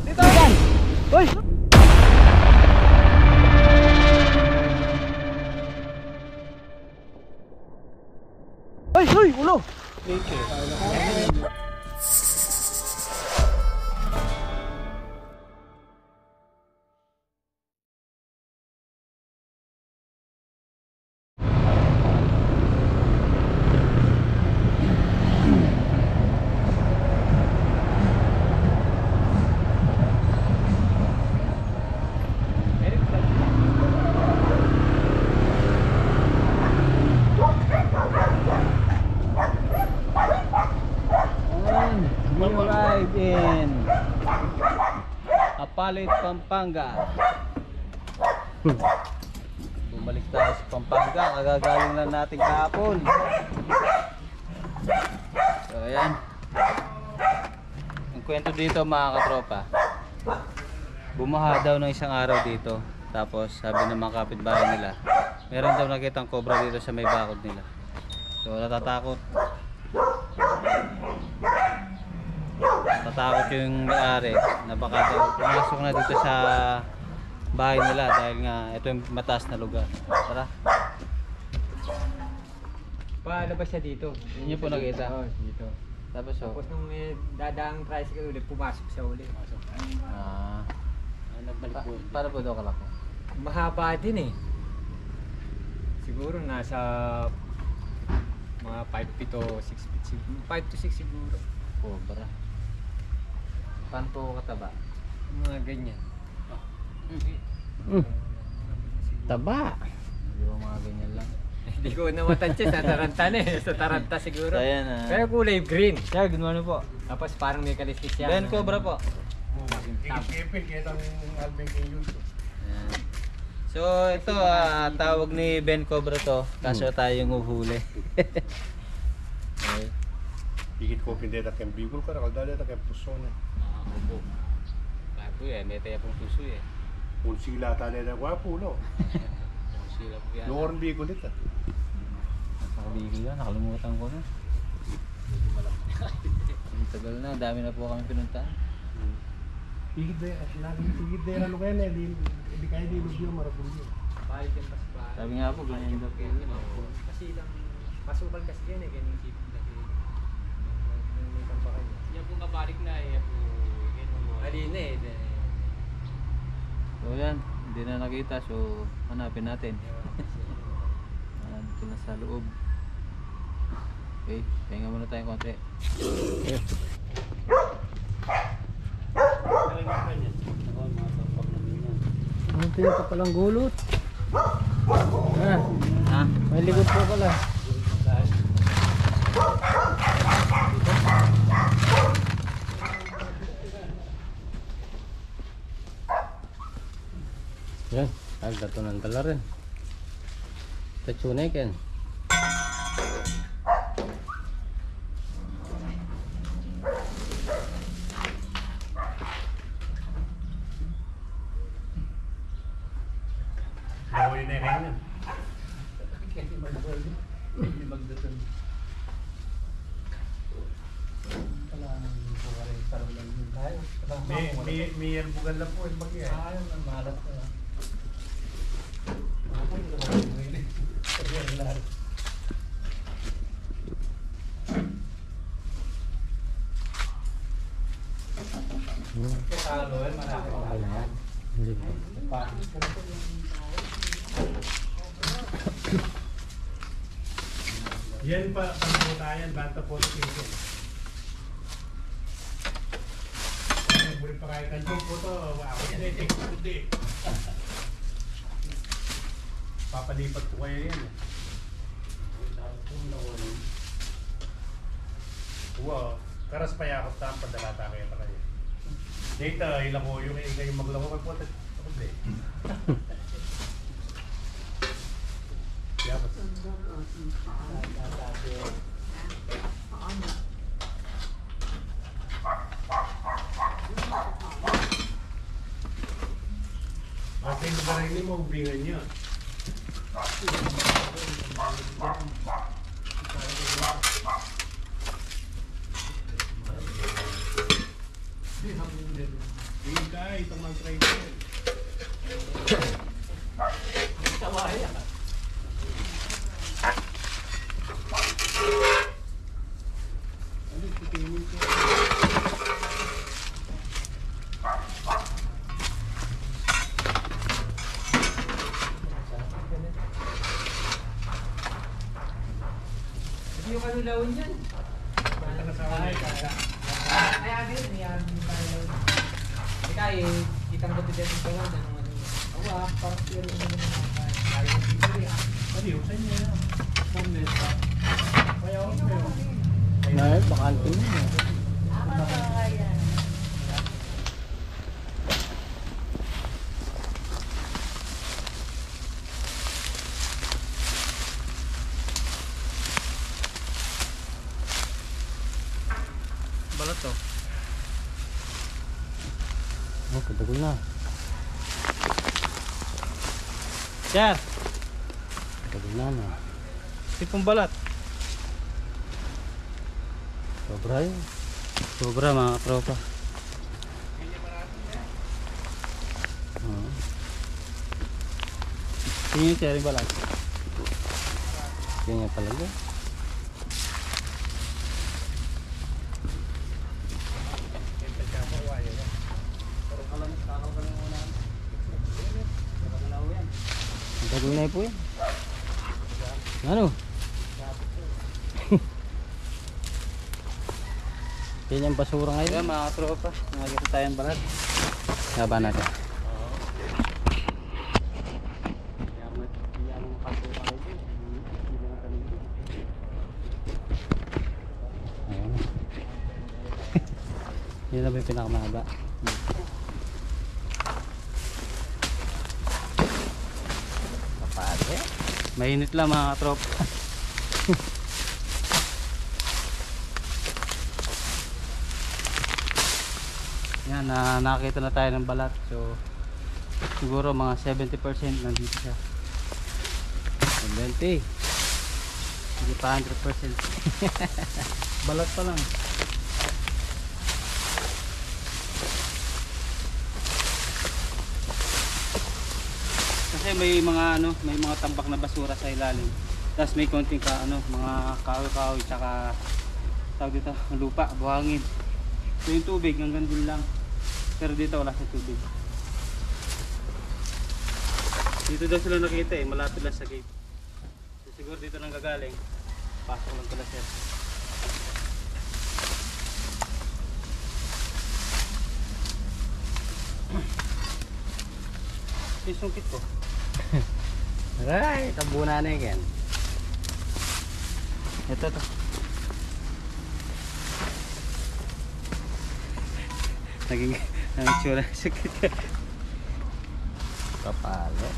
Dito! Yan! Hoy! Hoy! Hoy! Ulo! In Apalit, Pampanga. Bumalik tayo sa Pampanga. Kagagaling lang natin kahapon. So ayan, ang kwento dito mga katropa, bumaha daw ng isang araw dito. Tapos sabi ng mga kapitbahay nila, meron daw nakitang cobra dito sa may bakod nila. So natatakot yung may-ari na baka daw pumasok na dito sa bahay nila dahil nga ito yung mataas na lugar. Tara. Paano ba siya dito? Yun yung po nakita. Oo, dito. Tapos nung dadaang tricycle ulit, pumasok siya ulit. Nagbalik po. Para po daw kalaki? Mahaba din eh. Siguro nasa mga 5 feet o 6 feet siguro. 5 to 6 siguro. Cobra. Paano po kataba? Mga ganyan. Taba! Hindi ba mga ganyan lang? Hindi ko na matansya sa taranta na eh. Sa taranta siguro. So ayan Pero kulay green. Sir, good morning po. Tapos parang may kaliskis yan. Ben Cobra po. So ito tawag ni Ben Cobra to. Kaso tayo yung uhuli. Okay. Higit ko pindeta kang bigol ka, nakaldala kang puso na. Opo. Bago yan, may tayo pong puso eh. Kung sila tala na wapo, no? Sila po yan. Noon bigol ito. Nakabigil yan, nakalimutan ko na. Ang tagal na, dami na po kami pinuntahan. Higit na yan, ano kaya na, hindi kaya nilugyo, marapulyo. Balik yung pasba. Sabi nga po, ganyan daw po. Kasi lang, masukal kasi yan eh. Ganyan sipin kasi. May kampakay. Yan po kabalik na eh. Alina eh. So yan, hindi na nakita, so hanapin natin. Dito na sa loob. Okay, pahinga muna tayong konti. Ang pinaka palang gulot. Ha? May likod po pala. Yan, agad ito ng dala rin. Tachunay ken. Laway na rin yan. May yan bugal na po, yung bagay. Malat ko. Yan pa, pangkutayan, banta po ito dito. Bulit pa kayo kanjong po ito, ako yan ay take po ito eh. Papalipat po kayo yan eh. Wow, karas pa yakot tayo, padalata kayo pa kayo. Dito, ilang ko yung ingay yung maglako kay po ito. Ako ba eh. Yapat. Ating lugar ini mo ubingan niya. yung ano lawin yan. Ay, agad. May agad tayo. Ika eh, kitang ko din yung tawag. Awa, parang pero ano naman naman. Tayo ng dito eh. Ano yun? Saan niya yan? Homeless pa. Kaya ako Ay, bakante mo. Balat to. Oh, kadagol na. Sir! Kadagol na na. Tipong balat. Sobra yun. Sobra mga katropa. Tingin yung cherry balat. Tingin pala yun. Tagal na po yan. Ano? Yan yung basura ngayon. Yan mga katropa. Nakakita tayong balat. Haba natin. Ayan. Yan na ba yung pinakamahaba? Kapate. Mainit lang mga katropa. Yan, nakakita na tayo ng balat. So siguro mga 70% nandito siya. 70. Hindi pa 100%. Balat pa lang. Kasi may mga may mga tambak na basura sa ilalim. Tapos may konting mga kahoy-kahoy tsaka tawag dito, lupa, buhangin. So yung tubig hanggang dun lang. Pero dito wala sa tubig. Dito daw sila nakita eh, malapit lang sa gate. So, siguro dito nang gagaling. Pasok lang pala sir. Yung sungkit ko. Aray, tabuna na yan. Ito to. Naging tsura sakit. Kapalo.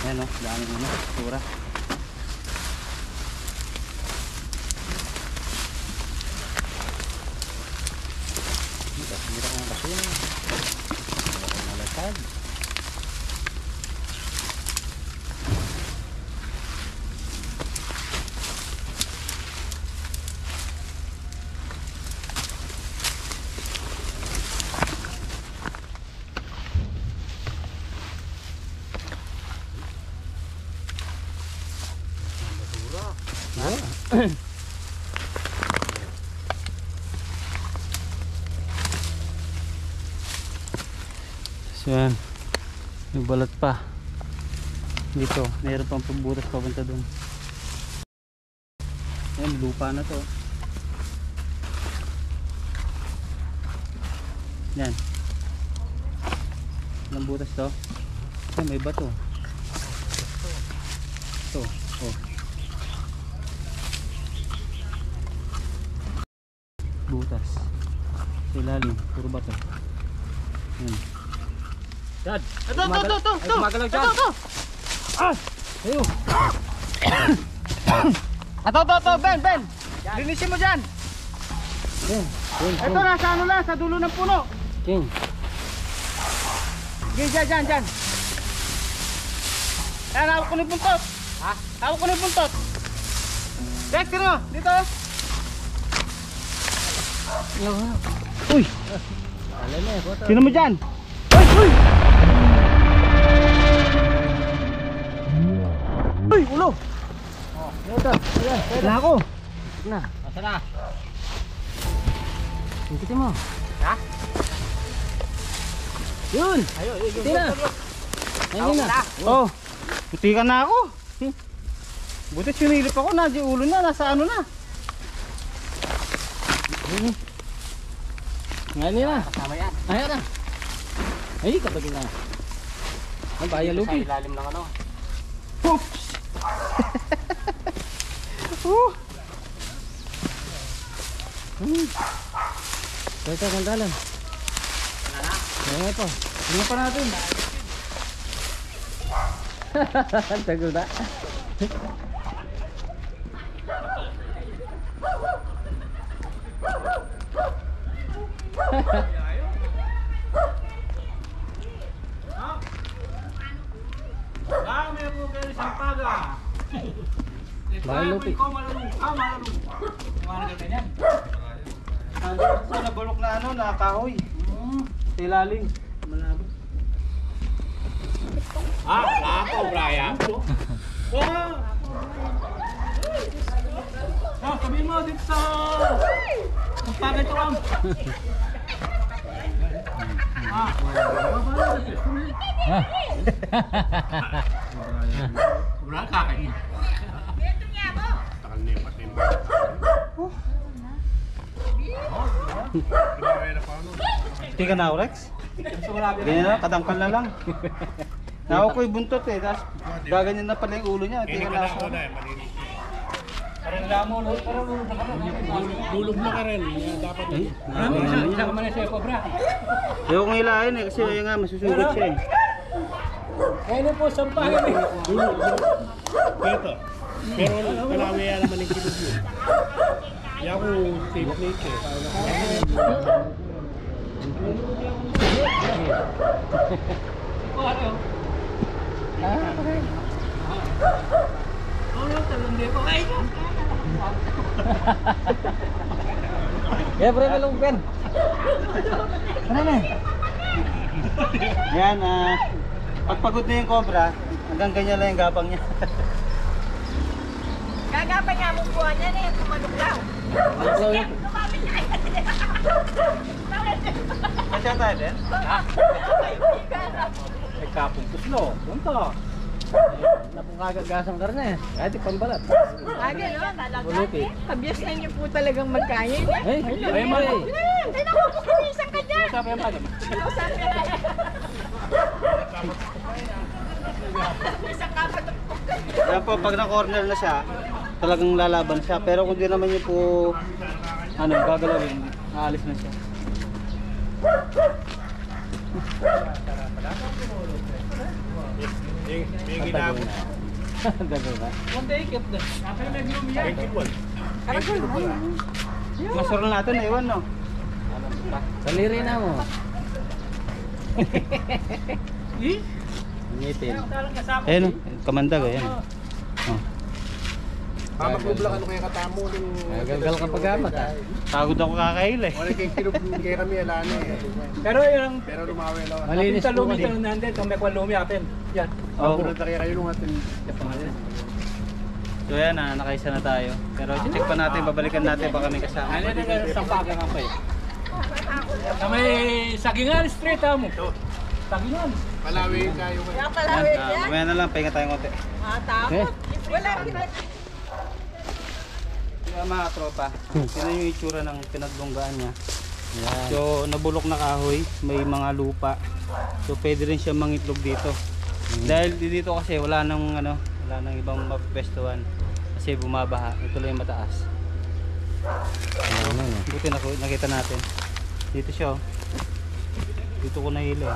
Ayan o, dami mo tsura. Hirap ng basin. Hirap ng malatag. So yan, may balat pa dito, mayroon pang pagbutas papunta dun. Yan, lupa na to. Yan, ilang butas to? Yan, may bato. Ito, oh. Butas sa ilalim, puro bato. Yan. Dad! Ito! Gumagalaw dyan! Ah! Ayo! Ito! Ben! Linisin mo dyan! Ito nasa lang, sa dulo ng puno. King! Dyan. Ayan, hawak ko na yung buntot. Ha? Hawak ko na yung buntot. Dek, sino? Dito. Uy! Alam na eh, boto. Sino mo dyan? Uy! Uy, ulo! Ito! Ayan! Wala ako. Na! Asa na? Hingkitin mo! Ha? Yun! Ayun. Tingnan! Ayun na! Oh! Puti ka na ako. Buti sinilip ako na, di ulo na, nasa ano na. Ngayon na. Kasama yan. Ayan na. Ay, kapag na. Ang baya Sa lupi. ilalim ng ano. Oops! Ito, kandalan. Wala na. Ayan ito. Hindi pa natin. Tagal na. Dami po kayo sa paga. Mahal lupi. Sa nabulok na ano, na kahoy. Sa ilalim. Malabo. Lako, Brian. Sabihin mo dito sa paga ito ang. Sobrang kakain. Takal niya pati ba? Hindi ka na, Rex? Ganyan na, kadangkal na lang. Naku ko'y buntot eh, tapos gaganyan na pala yung ulo niya. Hindi ka na ako. Dulog na ka rin. Dapat Eh, Isa ka man sa Cobra. ayaw kong hilahin eh, kasi ayaw nga, masusugot siya eh. Ngayon po, sampahan eh. Ito. Pero kalawi yan naman yung kilog yun. Kaya ako safe nature. Kaya pre, may lungpen. Ano na? Yan, pagpagod na yung cobra, hanggang ganyan lang yung gapang niya. Gagapan niya mo po niya eh, kumanuglaw. Sige, lumapit niya. Kasya tayo din? Ay, kapuntos no. Punto. Napungagagasang karne. Kahit ipambalat. Agad, no? Bulupi. Abiyas na niyo po talagang magkain. Ay, Ay, mo eh. Hindi na ako kumisan ka dyan. Sabi ang pagod. Sabi na. Isang kapat. Yan po, pag na-corner na siya, talagang lalaban siya. Pero kung di naman niyo po, gagalawin, aalis na siya. May ginabo. Dago ba? Masurol natin, ewan no? Saliri na mo. Ngitin. Ayun no, kamandag ayan. Oh. Maglubla ka nung kaya katamo nung... Gagal ka pag-amat ha. Pagod ako kakaila eh. Wala kayong kilog kaya kami alana eh. Pero yung Pero lumawi lang. Malinis po lumi kasi. ito nandun, kung may kwan lumi atin. Yan. Oh. Puro na kayo nung atin. So yan nakaisa na tayo. Pero check pa natin, babalikan natin baka may kasama. Ano na sampagan nga pa eh. Sa may Sagingan Street ha mo. Sagingan. Palawi kayo. Kaya Yan, palawin yan. mamaya na lang, pahinga tayo konti. Takot. Wala kita. Yung mga tropa, sino yung itsura ng pinaglunggaan niya. Yan. So nabulok na kahoy, may mga lupa. So pwede rin siya mangitlog dito. Dahil dito kasi wala nang ibang mapwestuhan. Kasi bumabaha, ito lang yung mataas. Ano na? Buti nakita natin. Dito siya oh. Dito ko nahilo.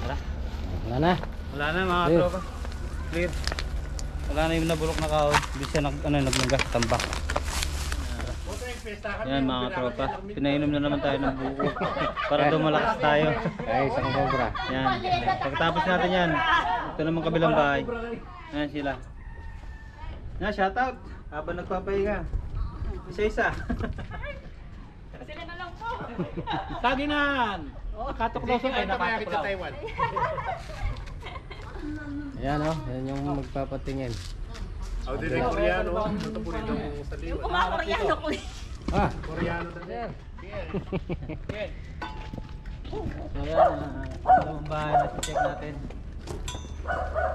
Tara. Wala na. Wala na mga Clear. tropa. Clear. Wala na yung nabulok na kahoy. Hindi siya naglungga, tambak. Yan mga tropa. Pinainom na naman tayo ng buko. Para dumalakas tayo. Ay, isang cobra. Yan. Pagkatapos natin yan. Ito naman kabilang bahay. Yan sila. Yan, shoutout. Habang nagpapahinga. Isa-isa. Taginan! Katuklaw sa kayo, Mayakit sa nakatuklaw. Taiwan. Ayan o, yan yung magpapatingin. Ako din yung Koreano. Ito po dito sa Yung liwa. kumakoreano ko eh. Ah, Koreano na sir. So yan, dalawang bahay na check natin.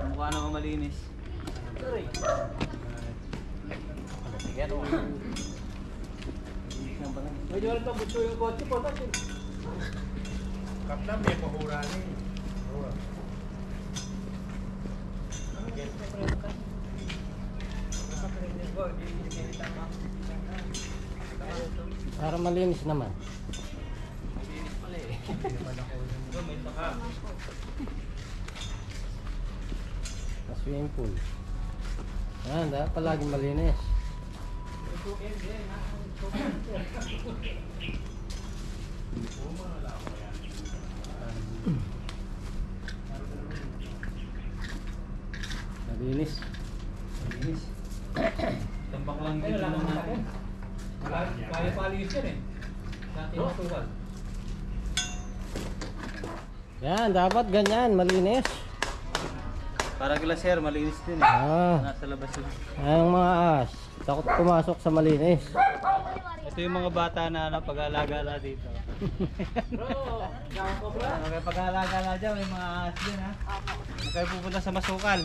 Mukha naman malinis. Medyo wala pa gusto yung kotse po. Kaplan, may pahura na eh. Pahura. para malinis naman. Sa swimming pool. Ayan, dapat palaging malinis. Malinis. Malinis. Tampak lang dito lang natin. Kaya palinis yan eh. Dati masukan. Yan, dapat ganyan, malinis. Para glacier, malinis din eh. Ah, Nasa labas yun. ayong mga as. Takot pumasok sa malinis. Ito yung mga bata na pag-aalaga na dito. Okay, pag-aalaga na dyan, may mga ahas din ha. Huwag kayo pupunta sa masukal.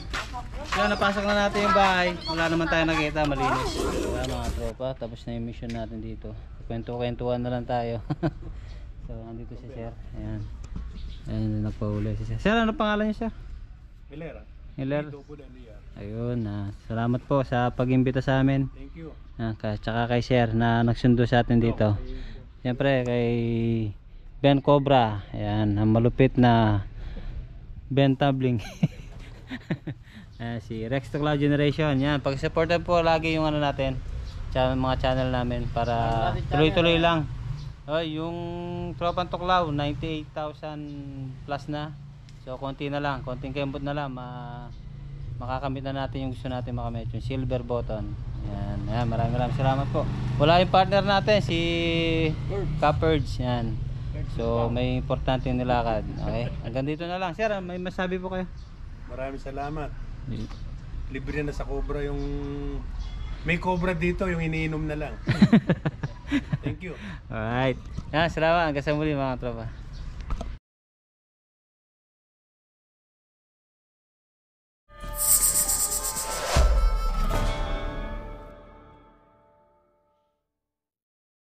Kaya napasok na natin yung bahay. Wala naman tayo nakita, malinis. Wala mga tropa, tapos na yung mission natin dito. Kwento-kwentuhan na lang tayo. So, nandito si Sir. Ayan. Ayan, nagpahuli si Sir. Sir, ano pangalan niya, Sir? Hilera. Hiller. Double and Lia. Ayun, salamat po sa pag-imbita sa amin. Thank you. Tsaka kay Sir na nagsundo sa atin dito. Siyempre kay Ben Cobra. Ayan, ang malupit na Ben Tabling. Si Rex to Cloud Generation. Yan, pag-supportan po lagi yung ano natin, mga channel namin para tuloy-tuloy lang. Yung Tropang Tuklaw 98,000 plus na. So konti na lang, konting kembot na lang, makakamit na natin yung gusto natin makamit, yung silver button. Yan, maraming salamat po. Wala yung partner natin, si Cappers. Yan. So may importante yung nilakad. Okay, hanggang dito na lang. Sir, may masabi po kayo? Maraming salamat. Libre na sa Cobra yung... May Cobra dito, yung iniinom na lang. Thank you. Alright. Yan, salamat. Hanggang sa muli mga tropa.